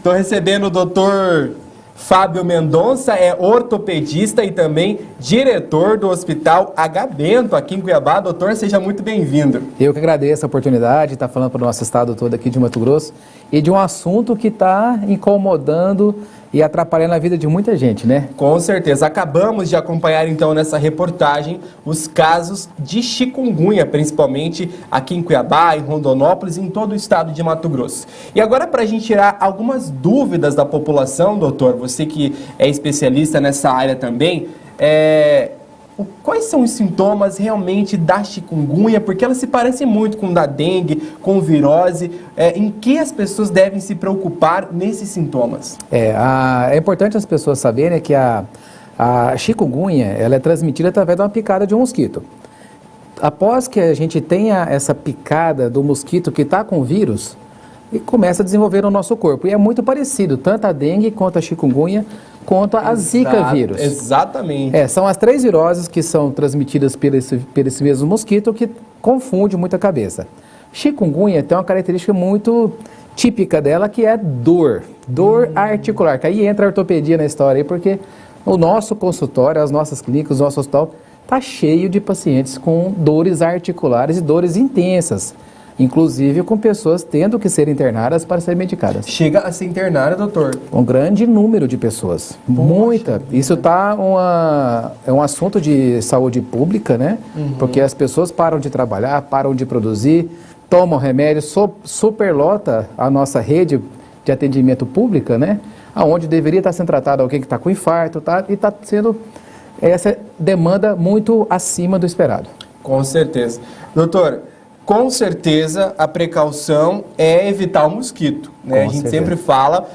Estou recebendo o doutor Fábio Mendonça, é ortopedista e também diretor do Hospital H. Bento, aqui em Cuiabá. Doutor, seja muito bem-vindo. Eu que agradeço a oportunidade de estar falando para o nosso estado todo aqui de Mato Grosso e de um assunto que está incomodando e atrapalhando a vida de muita gente, né? Com certeza. Acabamos de acompanhar, então, nessa reportagem, os casos de chikungunya, principalmente aqui em Cuiabá, em Rondonópolis e em todo o estado de Mato Grosso. E agora, para a gente tirar algumas dúvidas da população, doutor, você que é especialista nessa área também, quais são os sintomas realmente da chikungunya? Porque ela se parece muito com da dengue, com virose. Em que as pessoas devem se preocupar nesses sintomas? É importante as pessoas saberem que a chikungunya ela é transmitida através de uma picada de um mosquito. Após que a gente tenha essa picada do mosquito que está com vírus, e começa a desenvolver no nosso corpo. E é muito parecido, tanto a dengue quanto a chikungunya, quanto a zika vírus. Exatamente. São as 3 viroses que são transmitidas por esse mesmo mosquito que confunde muito a cabeça. Chikungunya tem uma característica muito típica dela, que é dor articular, que aí entra a ortopedia na história, aí, porque o nosso consultório, as nossas clínicas, o nosso hospital, está cheio de pacientes com dores articulares e dores intensas. Inclusive com pessoas tendo que ser internadas para serem medicadas. Chega a ser internada, doutor? Um grande número de pessoas. Poxa, muita. Isso é um assunto de saúde pública, né? Porque as pessoas param de trabalhar, param de produzir, tomam remédio, superlota a nossa rede de atendimento pública, né? Onde deveria estar sendo tratado alguém que está com infarto, e está sendo essa demanda muito acima do esperado. Com certeza. Doutor, com certeza a precaução é evitar o mosquito, né? A gente sempre fala,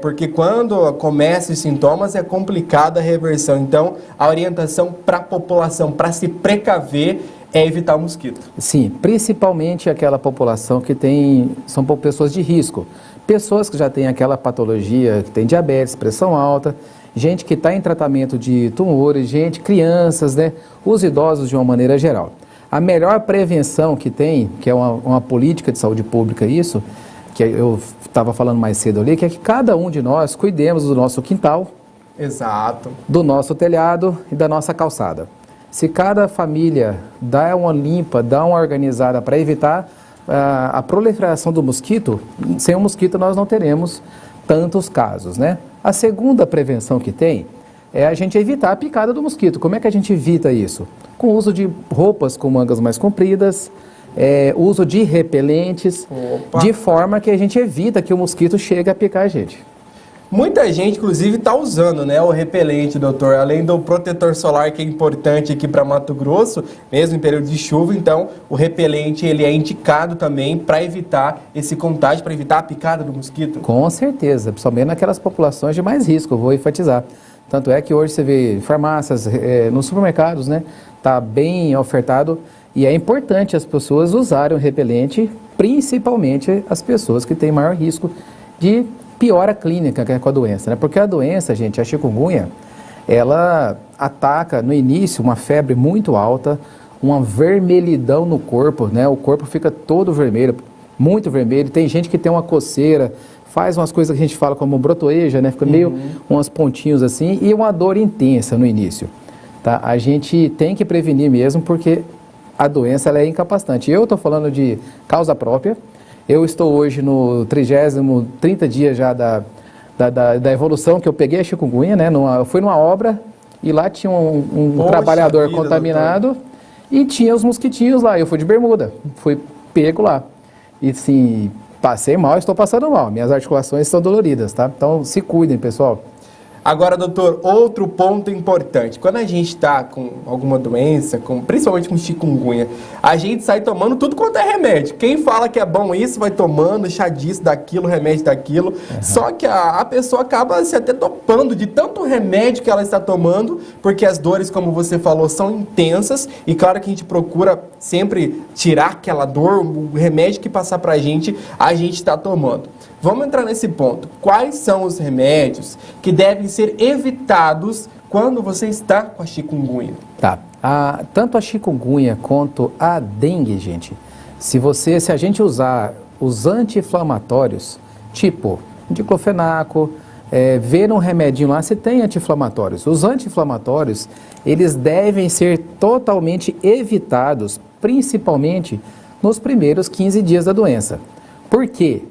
porque quando começam os sintomas é complicada a reversão. Então, a orientação para a população, para se precaver, é evitar o mosquito. Sim, principalmente aquela população que são pessoas de risco. Pessoas que já têm aquela patologia, que tem diabetes, pressão alta, gente que está em tratamento de tumores, crianças, né? Os idosos de uma maneira geral. A melhor prevenção que tem, que é uma política de saúde pública, isso, que eu estava falando mais cedo ali, que é que cada um de nós cuidemos do nosso quintal, exato, do nosso telhado e da nossa calçada. Se cada família dá uma limpa, dá uma organizada para evitar a proliferação do mosquito, sem o mosquito nós não teremos tantos casos, né? A segunda prevenção que tem é a gente evitar a picada do mosquito. Como é que a gente evita isso? Com o uso de roupas com mangas mais compridas, uso de repelentes, de forma que a gente evita que o mosquito chegue a picar a gente. Muita gente, inclusive, está usando, né, o repelente, doutor, além do protetor solar, que é importante aqui para Mato Grosso, mesmo em período de chuva. Então, o repelente ele é indicado também para evitar esse contágio, para evitar a picada do mosquito? Com certeza, principalmente naquelas populações de mais risco, eu vou enfatizar. Tanto é que hoje você vê em farmácias, nos supermercados, né, está bem ofertado e é importante as pessoas usarem o repelente, principalmente as pessoas que têm maior risco de piora clínica com a doença, né? Porque a doença, gente, a chikungunya, ela ataca no início uma febre muito alta, uma vermelhidão no corpo, né? O corpo fica todo vermelho, muito vermelho. Tem gente que tem uma coceira, faz umas coisas que a gente fala como brotoeja, né? Fica meio uns pontinhos assim e uma dor intensa no início, tá? A gente tem que prevenir mesmo porque a doença ela é incapacitante. Eu estou falando de causa própria. Eu estou hoje no 30º dia já da evolução que eu peguei a chikungunya, né? Eu fui numa obra e lá tinha um trabalhador contaminado, doutor. E tinha os mosquitinhos lá. Eu fui de bermuda, fui pego lá. E sim, passei mal, estou passando mal. Minhas articulações estão doloridas, tá? Então se cuidem, pessoal. Agora, doutor, outro ponto importante. Quando a gente está com alguma doença, principalmente com chikungunya, a gente sai tomando tudo quanto é remédio. Quem fala que é bom isso, vai tomando chá disso, daquilo, remédio daquilo. Só que a pessoa acaba se até topando de tanto remédio que ela está tomando, porque as dores, como você falou, são intensas. E claro que a gente procura sempre tirar aquela dor, o remédio que passar pra gente, a gente está tomando. Vamos entrar nesse ponto. Quais são os remédios que devem ser evitados quando você está com a chikungunya? Tá. Tanto a chikungunya quanto a dengue, gente, se a gente usar os anti-inflamatórios, tipo diclofenaco, ver um remedinho lá se tem anti-inflamatórios. Os anti-inflamatórios, eles devem ser totalmente evitados, principalmente nos primeiros 15 dias da doença. Por quê?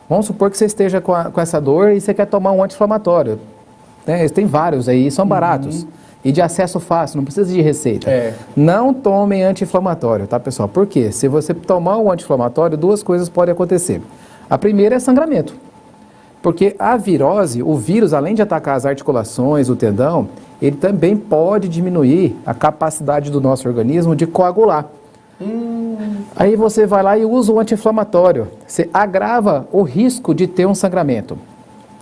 Vamos supor que você esteja com essa dor e você quer tomar um anti-inflamatório. Né? Tem vários aí, são baratos. E de acesso fácil, não precisa de receita. Não tomem anti-inflamatório, tá, pessoal? Por quê? Se você tomar um anti-inflamatório, duas coisas podem acontecer. A primeira é sangramento. Porque a virose, o vírus, além de atacar as articulações, o tendão, ele também pode diminuir a capacidade do nosso organismo de coagular. Aí você vai lá e usa o anti-inflamatório. Você agrava o risco de ter um sangramento.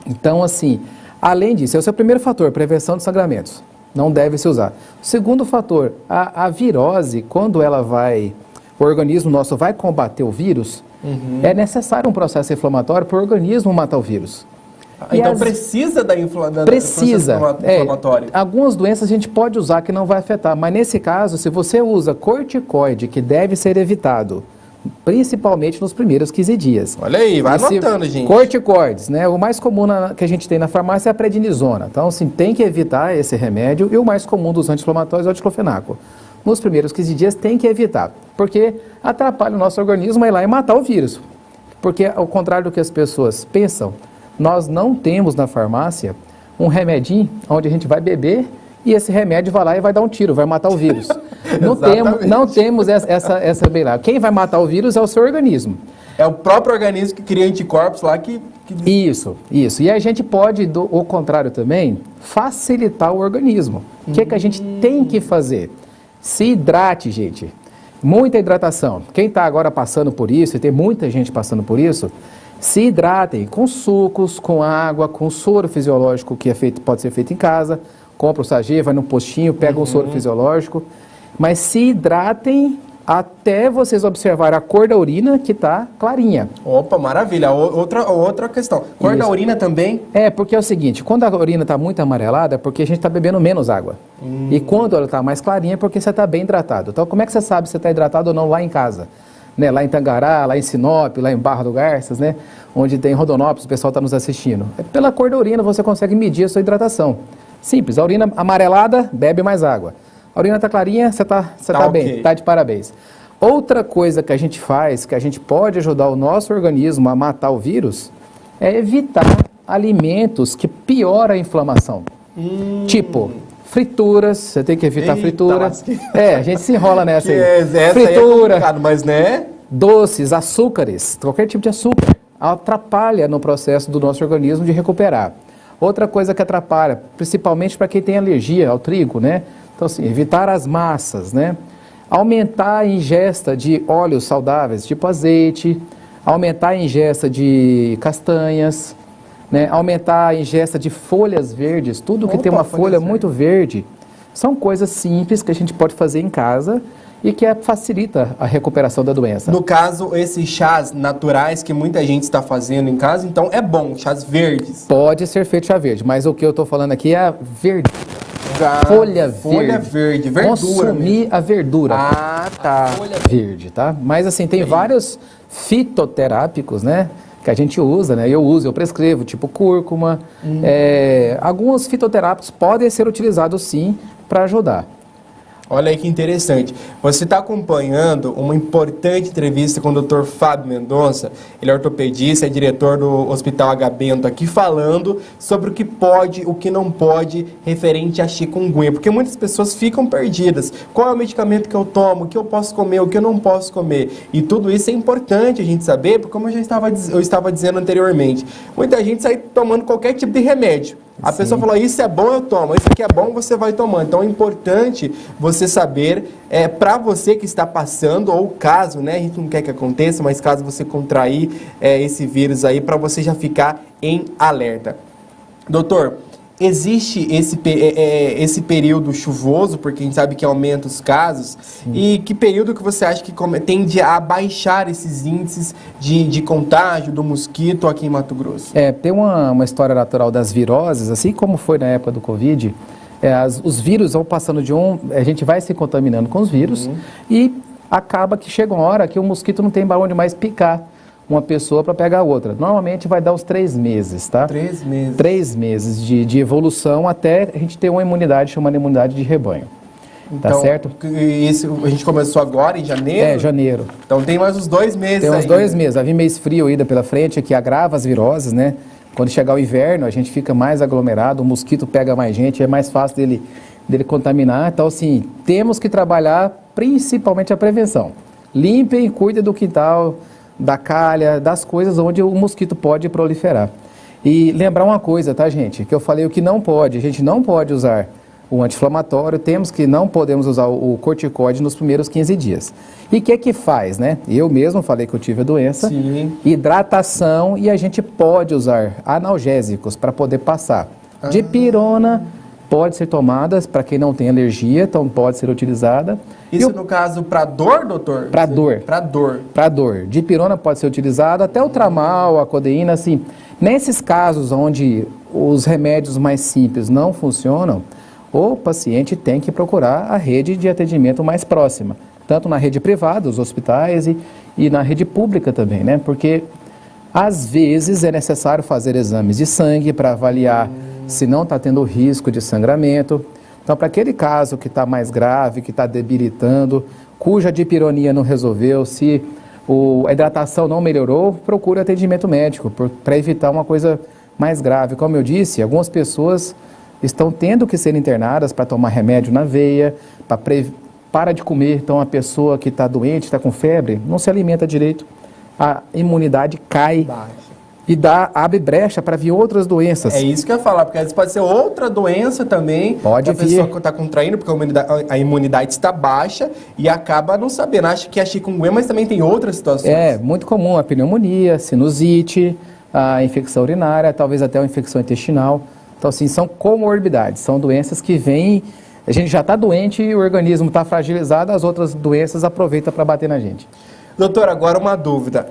Então, assim, além disso, esse é o primeiro fator, prevenção de sangramentos. Não deve se usar. O segundo fator, a virose, quando ela vai, o organismo nosso vai combater o vírus, é necessário um processo inflamatório para o organismo matar o vírus. Então precisa da inflamatória? Precisa. Algumas doenças a gente pode usar que não vai afetar, mas nesse caso, se você usa corticoide, que deve ser evitado, principalmente nos primeiros 15 dias. Olha aí, vai anotando, gente. Corticoides, né? O mais comum que a gente tem na farmácia é a prednisona. Então, assim, tem que evitar esse remédio, e o mais comum dos anti-inflamatórios é o diclofenaco. Nos primeiros 15 dias tem que evitar, porque atrapalha o nosso organismo a ir lá e matar o vírus. Porque, ao contrário do que as pessoas pensam, nós não temos na farmácia um remedinho onde a gente vai beber e esse remédio vai lá e vai dar um tiro, vai matar o vírus. Não temos essa bem lá. Quem vai matar o vírus é o seu organismo. É o próprio organismo que cria anticorpos lá que... Isso. E a gente pode, ao contrário também, facilitar o organismo. O que a gente tem que fazer? Se hidrate, gente. Muita hidratação. Quem está agora passando por isso, e tem muita gente passando por isso, se hidratem com sucos, com água, com soro fisiológico que pode ser feito em casa. Compra o Sagê, vai no postinho, pega um soro fisiológico. Mas se hidratem até vocês observarem a cor da urina, que está clarinha. Opa, maravilha. Outra questão. Cor da urina também? Porque é o seguinte, quando a urina está muito amarelada, é porque a gente está bebendo menos água. E quando ela está mais clarinha, é porque você está bem hidratado. Então, como é que você sabe se você está hidratado ou não lá em casa? Né? Lá em Tangará, lá em Sinop, lá em Barra do Garças, né? Onde tem Rondonópolis, o pessoal está nos assistindo. Pela cor da urina, você consegue medir a sua hidratação. Simples, a urina amarelada, bebe mais água. A urina está clarinha, você tá bem, está de parabéns. Outra coisa que a gente faz, que a gente pode ajudar o nosso organismo a matar o vírus, é evitar alimentos que pioram a inflamação. Tipo, frituras, você tem que evitar fritura. A gente se enrola nessa aí. Fritura, é mas né? Doces, açúcares, qualquer tipo de açúcar, atrapalha no processo do nosso organismo de recuperar. Outra coisa que atrapalha, principalmente para quem tem alergia ao trigo, né? Então, assim, evitar as massas, né? Aumentar a ingesta de óleos saudáveis, tipo azeite, aumentar a ingesta de castanhas, né? Aumentar a ingesta de folhas verdes, tudo que tem uma folha muito verde. São coisas simples que a gente pode fazer em casa e que facilita a recuperação da doença. No caso, esses chás naturais que muita gente está fazendo em casa, então é bom, chás verdes. Pode ser feito chá verde, mas o que eu estou falando aqui é a verdura. Folha verde, verdura. Consumir mesmo. A verdura. Tá. Folha verde, tá? Mas assim, tem vários fitoterápicos, né? Que a gente usa, né? Eu prescrevo, tipo cúrcuma. Alguns fitoterápicos podem ser utilizados sim para ajudar. Olha aí que interessante. Você está acompanhando uma importante entrevista com o Dr. Fábio Mendonça. Ele é ortopedista, é diretor do Hospital H. Bento aqui, falando sobre o que pode, o que não pode, referente à chikungunya. Porque muitas pessoas ficam perdidas. Qual é o medicamento que eu tomo? O que eu posso comer? O que eu não posso comer? E tudo isso é importante a gente saber, porque como eu estava dizendo anteriormente, muita gente sai tomando qualquer tipo de remédio. A pessoa falou, isso é bom, eu tomo. Isso aqui é bom, você vai tomando. Então é importante você saber, para você que está passando, ou caso, né, a gente não quer que aconteça, mas caso você contrair esse vírus aí, para você já ficar em alerta. Doutor, existe esse período chuvoso, porque a gente sabe que aumenta os casos, e que período que você acha que tende a baixar esses índices de contágio do mosquito aqui em Mato Grosso? Tem uma história natural das viroses, assim como foi na época do Covid, os vírus vão passando a gente vai se contaminando com os vírus, e acaba que chega uma hora que o mosquito não tem para onde mais picar. uma pessoa para pegar outra. Normalmente vai dar uns 3 meses, tá? 3 meses. 3 meses de evolução até a gente ter uma imunidade chamada imunidade de rebanho. Tá Então, certo? Isso a gente começou agora em janeiro? É, janeiro. Então tem mais uns 2 meses Tem uns ainda. 2 meses. Vai vir mês frio ainda pela frente, que agrava as viroses, né? Quando chegar o inverno, a gente fica mais aglomerado, o mosquito pega mais gente, é mais fácil dele contaminar. Então, assim, temos que trabalhar principalmente a prevenção. Limpem, cuidem do quintal, da calha, das coisas onde o mosquito pode proliferar. E lembrar uma coisa, tá, gente? Que eu falei o que não pode. A gente não pode usar o anti-inflamatório, não podemos usar o corticoide nos primeiros 15 dias. E o que faz, né? Eu mesmo falei que eu tive a doença. Sim. Hidratação, e a gente pode usar analgésicos para poder passar. Dipirona pode ser tomada para quem não tem alergia, então pode ser utilizada. Isso no caso para dor, doutor? Para dor. Para dor. Para dor. Dipirona pode ser utilizada, até o tramal, a codeína, assim. Nesses casos onde os remédios mais simples não funcionam, o paciente tem que procurar a rede de atendimento mais próxima, tanto na rede privada, os hospitais, e na rede pública também, né? Porque às vezes é necessário fazer exames de sangue para avaliar se não está tendo risco de sangramento. Então, para aquele caso que está mais grave, que está debilitando, cuja dipironia não resolveu, se a hidratação não melhorou, procure atendimento médico para evitar uma coisa mais grave. Como eu disse, algumas pessoas estão tendo que ser internadas para tomar remédio na veia, para de comer. Então, a pessoa que está doente, está com febre, não se alimenta direito, a imunidade cai. Baixa. E abre brecha para vir outras doenças. É isso que eu ia falar, porque às vezes pode ser outra doença também. Pode que a pessoa está contraindo, porque a imunidade está baixa e acaba não sabendo. Acha que é chikungunya, mas também tem outras situações. É muito comum a pneumonia, sinusite, a infecção urinária, talvez até uma infecção intestinal. Então, assim, são comorbidades, são doenças que vêm, a gente já está doente e o organismo está fragilizado, as outras doenças aproveitam para bater na gente. Doutor, agora uma dúvida.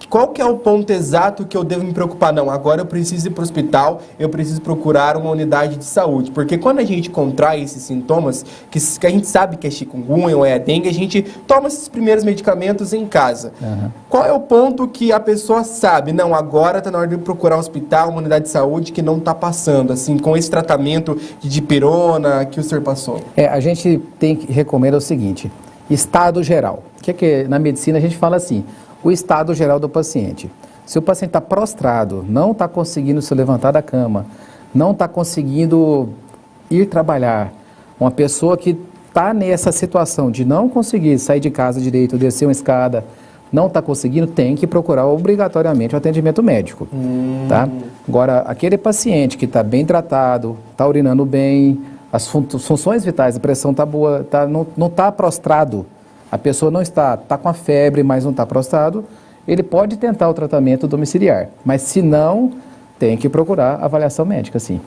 Qual que é o ponto exato que eu devo me preocupar? Não, agora eu preciso ir para o hospital, eu preciso procurar uma unidade de saúde. Porque quando a gente contrai esses sintomas, que a gente sabe que é chikungunya ou é a dengue, a gente toma esses primeiros medicamentos em casa. Uhum. Qual é o ponto que a pessoa sabe? Não, agora está na hora de procurar um hospital, uma unidade de saúde que não está passando, assim, com esse tratamento de dipirona que o senhor passou? A gente recomenda o seguinte, estado geral. O que na medicina a gente fala assim? O estado geral do paciente. Se o paciente está prostrado, não está conseguindo se levantar da cama, não está conseguindo ir trabalhar, uma pessoa que está nessa situação de não conseguir sair de casa direito, descer uma escada, não está conseguindo, tem que procurar obrigatoriamente o atendimento médico. Tá? Agora, aquele paciente que está bem tratado, está urinando bem, as funções vitais, a pressão está boa, não está prostrado, a pessoa não está com a febre, mas não está prostrado, ele pode tentar o tratamento domiciliar. Mas se não, tem que procurar avaliação médica, sim.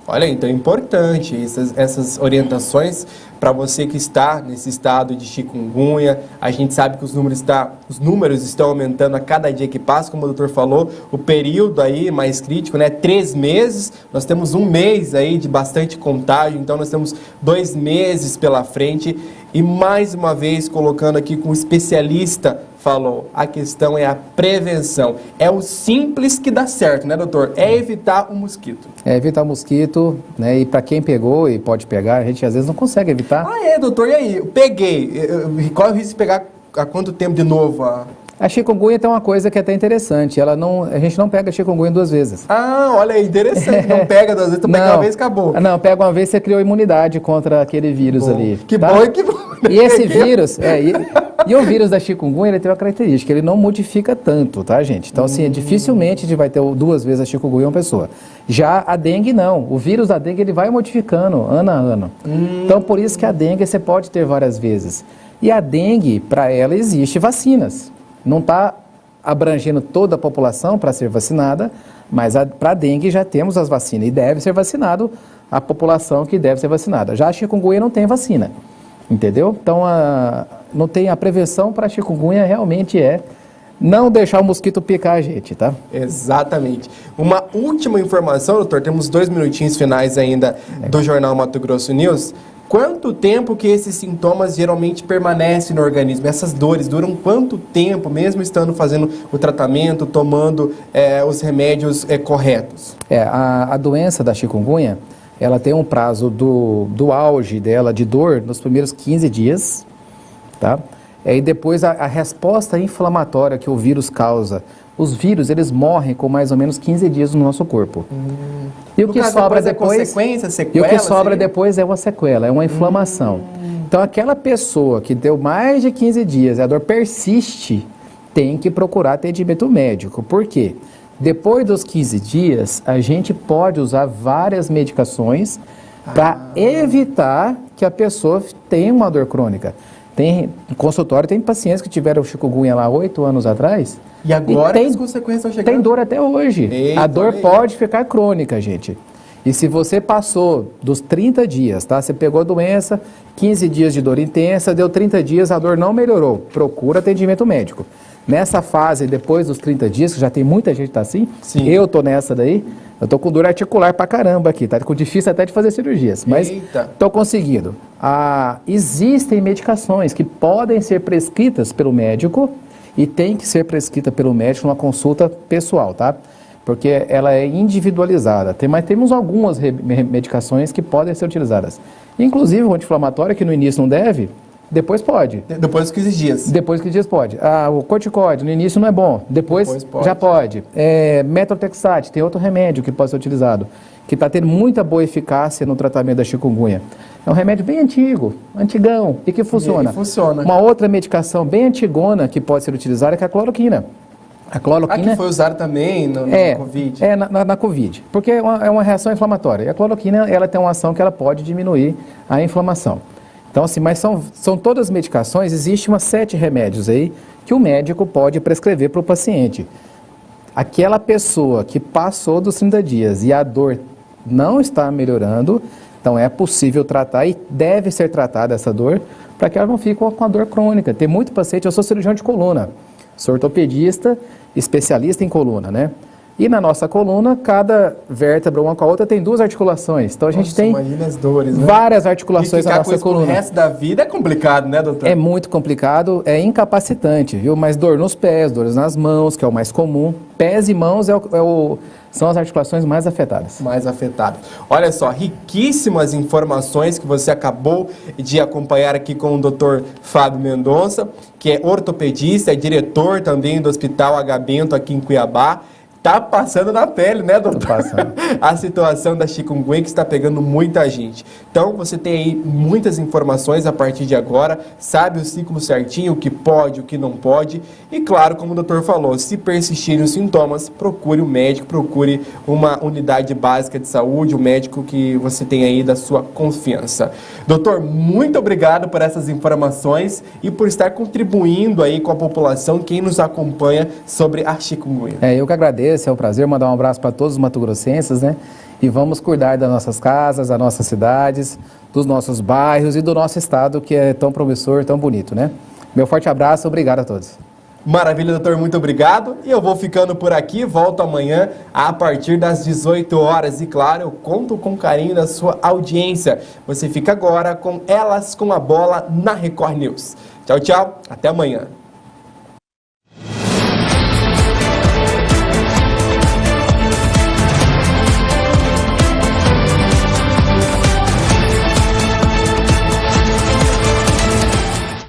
Olha, então é importante essas orientações para você que está nesse estado de chikungunya. A gente sabe que os números estão aumentando a cada dia que passa, como o doutor falou, o período aí mais crítico, né? 3 meses, nós temos 1 mês aí de bastante contágio, então nós temos 2 meses pela frente. E mais uma vez, colocando aqui com um especialista, falou, a questão é a prevenção. É o simples que dá certo, né, doutor? É evitar o mosquito. É evitar o mosquito, né? E para quem pegou e pode pegar, a gente às vezes não consegue evitar. Ah, é, doutor, e aí? Eu peguei. Qual é o risco de pegar há quanto tempo de novo? A chikungunya tem uma coisa que é até interessante, a gente não pega chikungunya 2 vezes. Ah, olha aí, interessante, não pega 2 vezes, tu pega uma vez e acabou. Não, pega uma vez, você criou imunidade contra aquele vírus ali. Que tá? bom, que bom. E esse vírus, e o vírus da chikungunya, ele tem uma característica, ele não modifica tanto, tá, gente? Então, assim, dificilmente a gente vai ter 2 vezes a chikungunya em uma pessoa. Já a dengue, não. O vírus da dengue, ele vai modificando ano a ano. Então, por isso que a dengue você pode ter várias vezes. E a dengue, para ela, existe vacinas. Não está abrangendo toda a população para ser vacinada, mas para a dengue já temos as vacinas e deve ser vacinado a população que deve ser vacinada. Já a chikungunya não tem vacina, entendeu? Então, não tem a prevenção para a chikungunya realmente não deixar o mosquito picar a gente, tá? Exatamente. Uma última informação, doutor, temos 2 minutinhos finais ainda do Jornal Mato Grosso News. Quanto tempo que esses sintomas geralmente permanecem no organismo? Essas dores duram quanto tempo, mesmo estando fazendo o tratamento, tomando os remédios corretos? A doença da chikungunya, ela tem um prazo do auge dela de dor nos primeiros 15 dias, tá? E depois a resposta inflamatória que o vírus causa. Os vírus, eles morrem com mais ou menos 15 dias no nosso corpo. E o que sobra depois, depois é uma sequela, é uma inflamação. Então, aquela pessoa que deu mais de 15 dias e a dor persiste, tem que procurar atendimento médico. Por quê? Depois dos 15 dias, a gente pode usar várias medicações para evitar que a pessoa tenha uma dor crônica. No consultório, tem pacientes que tiveram chikungunya lá 8 anos atrás. E agora as consequências estão chegando? Tem dor até hoje. Eita, a dor pode ficar crônica, gente. E se você passou dos 30 dias, tá? Você pegou a doença, 15 dias de dor intensa, deu 30 dias, a dor não melhorou. Procura atendimento médico. Nessa fase, depois dos 30 dias, que já tem muita gente que tá assim, Sim. Eu tô nessa daí, eu tô com dor articular pra caramba aqui, tá? Com difícil até de fazer cirurgias, mas tô conseguindo. Existem medicações que podem ser prescritas pelo médico e tem que ser prescrita pelo médico numa consulta pessoal, tá? Porque ela é individualizada. Mas temos algumas medicações que podem ser utilizadas. Inclusive o anti-inflamatório, que no início não deve, depois pode. Depois dos 15 dias. Depois dos 15 dias pode. O corticoide, no início não é bom, depois pode. Já pode. Methotrexate, tem outro remédio que pode ser utilizado, que está tendo muita boa eficácia no tratamento da chikungunya. É um remédio bem antigo, antigão, e que funciona. Funciona. Uma outra medicação bem antigona que pode ser utilizada é a cloroquina. A cloroquina que foi usada também na Covid. Na Covid, porque é uma reação inflamatória. E a cloroquina, ela tem uma ação que ela pode diminuir a inflamação. Então, assim, mas são todas medicações, existe umas 7 remédios aí que o médico pode prescrever para o paciente. Aquela pessoa que passou dos 30 dias e a dor não está melhorando, então é possível tratar e deve ser tratada essa dor para que ela não fique com a dor crônica. Tem muito paciente, eu sou cirurgião de coluna, sou ortopedista, especialista em coluna, né? E na nossa coluna, cada vértebra uma com a outra tem 2 articulações. Então a gente tem as dores, né? Várias articulações na nossa coluna. O resto da vida é complicado, né, doutor? É muito complicado, é incapacitante, viu? Mas dor nos pés, dores nas mãos, que é o mais comum. Pés e mãos são as articulações mais afetadas. Mais afetadas. Olha só, riquíssimas informações que você acabou de acompanhar aqui com o Dr. Fábio Mendonça, que é ortopedista, é diretor também do Hospital H. Bento aqui em Cuiabá. Tá passando na pele, né, doutor? Tô passando. A situação da chikungunya que está pegando muita gente. Então, você tem aí muitas informações a partir de agora, sabe o ciclo certinho, o que pode, o que não pode. E, claro, como o doutor falou, se persistirem os sintomas, procure o médico, procure uma unidade básica de saúde, o médico que você tem aí da sua confiança. Doutor, muito obrigado por essas informações e por estar contribuindo aí com a população, quem nos acompanha sobre a chikungunya. Eu que agradeço. É um prazer mandar um abraço para todos os mato-grossenses, né? E vamos cuidar das nossas casas, das nossas cidades, dos nossos bairros e do nosso estado, que é tão promissor, tão bonito, né? Meu forte abraço, obrigado a todos. Maravilha, doutor, muito obrigado. E eu vou ficando por aqui, volto amanhã a partir das 18 horas. E claro, eu conto com carinho da sua audiência. Você fica agora com Elas com a Bola na Record News. Tchau, tchau, até amanhã.